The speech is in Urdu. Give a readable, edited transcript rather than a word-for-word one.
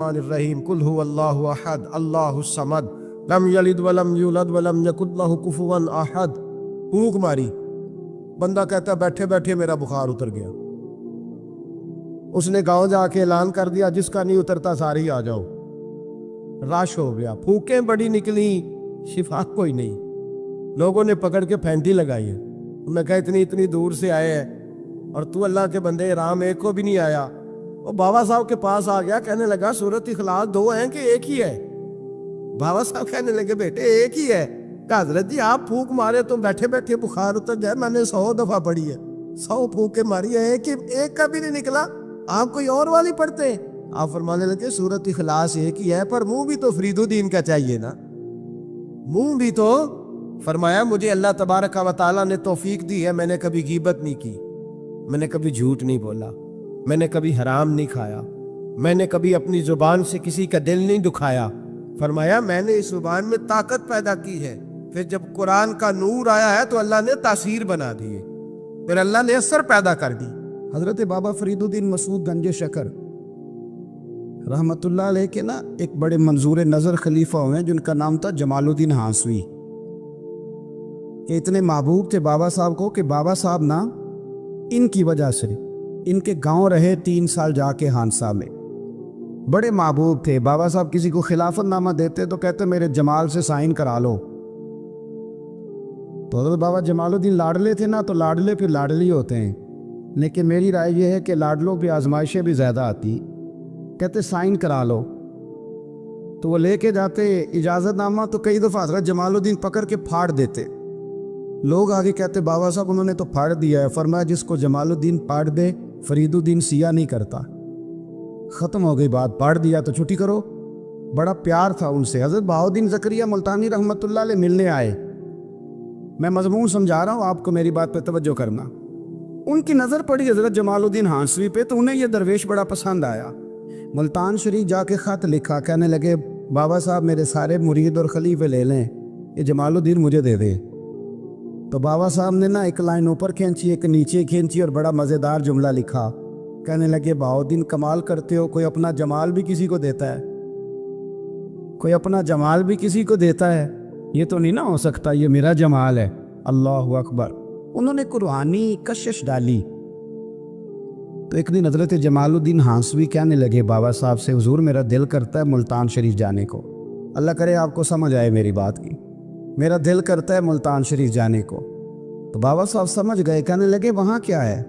الرحیم قل هو اللہ احد اللہ الصمد لم یلد ولم یولد ولم یکن لہ کفوا احد۔ پھونک ماری، بندہ کہتا بیٹھے بیٹھے میرا بخار اتر گیا۔ اس نے گاؤں جا کے اعلان کر دیا جس کا نہیں اترتا ساری آ جاؤ، رش ہو گیا، پھونکیں بڑی نکلی، شفا کوئی نہیں۔ لوگوں نے پکڑ کے پھینٹی لگائی ہے، انہوں نے کہا اتنی دور سے آئے ہیں اور تو اللہ کے بندے رام ایک کو بھی نہیں آیا۔ وہ بابا صاحب کے پاس آ گیا، کہنے لگا سورت اخلاص دو ہیں کہ ایک ہی ہے؟ بابا صاحب کہنے لگے بیٹے ایک ہی ہے۔ کہ حضرت جی آپ پھونک مارے تو بیٹھے بیٹھے بخار اتر جائے، میں نے 100 دفعہ پڑھی ہے، 100 پھونکیں ماری ہے، ایک کا بھی نہیں نکلا، آپ کوئی اور والی پڑھتے ہیں؟ آپ فرمانے لگے سورت اخلاص ایک ہی ہے، پر منہ بھی تو فرید الدین کا چاہیے نا، منہ بھی تو۔ فرمایا مجھے اللہ تبارک و تعالیٰ نے توفیق دی ہے، میں نے کبھی غیبت نہیں کی، میں نے کبھی جھوٹ نہیں بولا، میں نے کبھی حرام نہیں کھایا، میں نے کبھی اپنی زبان سے کسی کا دل نہیں دکھایا۔ فرمایا میں نے اس زبان میں طاقت پیدا کی ہے، پھر جب قرآن کا نور آیا ہے تو اللہ نے تاثیر بنا دی ہے، پھر اللہ نے اثر پیدا کر دی۔ حضرت بابا فرید الدین مسعود گنج شکر رحمت اللہ علیہ کے نا ایک بڑے منظور نظر خلیفہ ہوئے جن کا نام تھا جمال الدین ہانسوی۔ اتنے محبوب تھے بابا صاحب کو کہ بابا صاحب نا ان کی وجہ سے ان کے گاؤں رہے 3 سال جا کے ہانسا میں، بڑے محبوب تھے۔ بابا صاحب کسی کو خلافت نامہ دیتے تو کہتے میرے جمال سے سائن کرا لو۔ تو حضرت بابا جمال الدین لاڈلے تھے نا، تو لاڈلے پھر لاڈلی ہوتے ہیں، لیکن میری رائے یہ ہے کہ لاڈلوں پہ آزمائشیں بھی زیادہ آتی، کہتے سائن کرا لو۔ تو وہ لے کے جاتے اجازت نامہ، تو کئی دفعہ حضرت جمال الدین پکڑ کے پھاڑ دیتے، لوگ آگے کہتے بابا صاحب انہوں نے تو پھاڑ دیا ہے۔ فرمایا جس کو جمال الدین پھاڑ دے فرید الدین سیاہ نہیں کرتا، ختم ہو گئی بات، پھاڑ دیا تو چھٹی کرو۔ بڑا پیار تھا ان سے۔ حضرت بہاؤالدین زکریا ملتانی رحمت اللہ علیہ ملنے آئے، میں مضمون سمجھا رہا ہوں آپ کو، میری بات پہ توجہ کرنا۔ ان کی نظر پڑی حضرت جمال الدین ہانسوی پہ، تو انہیں یہ درویش بڑا پسند آیا۔ ملتان شریف جا کے خط لکھا، کہنے لگے بابا صاحب میرے سارے مرید اور خلیفے لے لیں، یہ جمال الدین مجھے دے دیں۔ تو بابا صاحب نے نا ایک لائن اوپر کھینچی ایک نیچے کھینچی اور بڑا مزیدار جملہ لکھا، کہنے لگے بہاؤالدین کمال کرتے ہو، کوئی اپنا جمال بھی کسی کو دیتا ہے، کوئی اپنا جمال بھی کسی کو دیتا ہے، یہ تو نہیں نہ ہو سکتا، یہ میرا جمال ہے۔ اللہ اکبر۔ انہوں نے قرآنی کشش ڈالی۔ تو ایک دن حضرت جمال الدین ہانسوی کہنے لگے بابا صاحب سے حضور میرا دل کرتا ہے ملتان شریف جانے کو، اللہ کرے آپ کو سمجھ آئے میری بات کی، میرا دل کرتا ہے ملتان شریف جانے کو۔ تو بابا صاحب سمجھ گئے، کہنے لگے وہاں کیا ہے؟